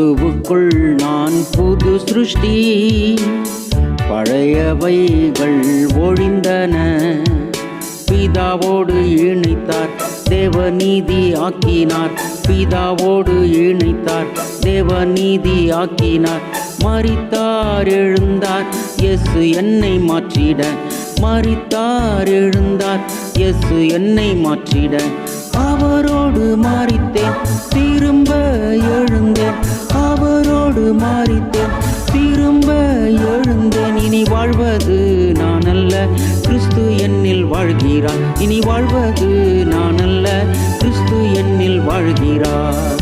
கிறிஸ்துவுக்குள் நான் புது சிருஷ்டி, பழையவைகள் ஒழிந்தன. பிதாவோடு இணைத்தார், தேவநீதி ஆக்கினார். பிதாவோடு இணைத்தார், தேவநீதி ஆக்கினார். மரித்தார் எழுந்தார், இயேசு என்னை மாற்றிட. மரித்தார் எழுந்தார், இயேசு என்னை மாற்றிட. அவரோடு மாறித்தேன், திரும்ப எழுந்தேன். அவரோடு மாறித்தேன், திரும்ப எழுந்தேன். இனி வாழ்வது நான் அல்ல, கிறிஸ்து என்னில் வாழ்கிறார். இனி வாழ்வது நான் அல்ல, கிறிஸ்து என்னில் வாழ்கிறார்.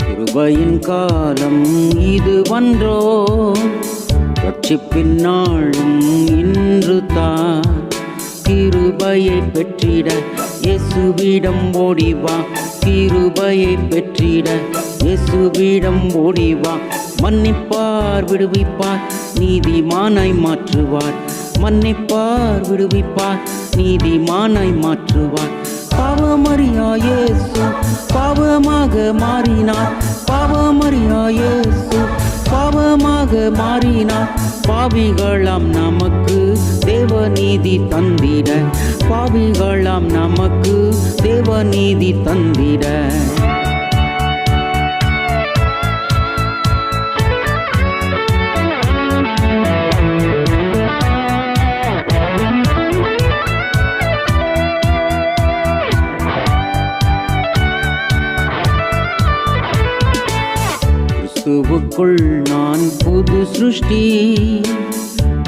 கிருபையின் காலம் இதுவன்றோ, ரட்சிப்பின் நாளும் இன்று தான். கிருபையை பெற்றிட இயேசுவிடம் ஓடிவா. கிருபையை பெற்றிட இயேசுவிடம் ஓடிவா. மன்னிப்பார் விடுவிப்பார், நீதிமானாய் மாற்றுவார். மன்னிப்பார் விடுவிப்பார், நீதிமானாய் மாற்றுவார். பாவமறியா இயேசு பாவமாக மாறினார். பாவமறியா இயேசு பாவமாக மாறினார். பாவிகளாம் நமக்கு தேவநீதி தந்திட. பாவிகளாம் நமக்கு தேவநீதி தந்திட. கிறிஸ்துவுக்குள் நான் புது சிருஷ்டி,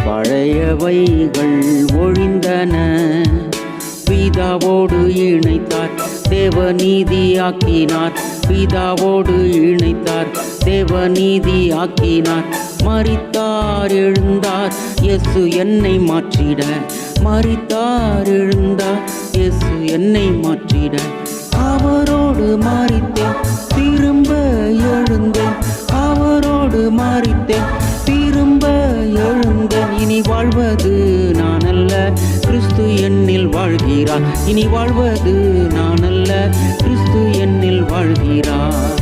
பழையவைகள் ஒழிந்தன. பிதாவோடு இணைத்தார், தேவநீதி ஆக்கினார். பிதாவோடு இணைத்தார், தேவநீதி ஆக்கினார். மரித்தார் எழுந்தார், இயேசு என்னை மாற்றிட. மரித்தார் எழுந்தார், இயேசு என்னை மாற்றிட. அவரோடு மாறித்தேன், திரும்ப எழுந்தேன். அவரோடு மாறித்தேன், திரும்ப எழுந்தேன். இனி வாழ்வது நான் அல்ல, கிறிஸ்து என்னில் வாழ்கிறார். இனி வாழ்வது நான் அல்ல, கிறிஸ்து என்னில் வாழ்கிறார்.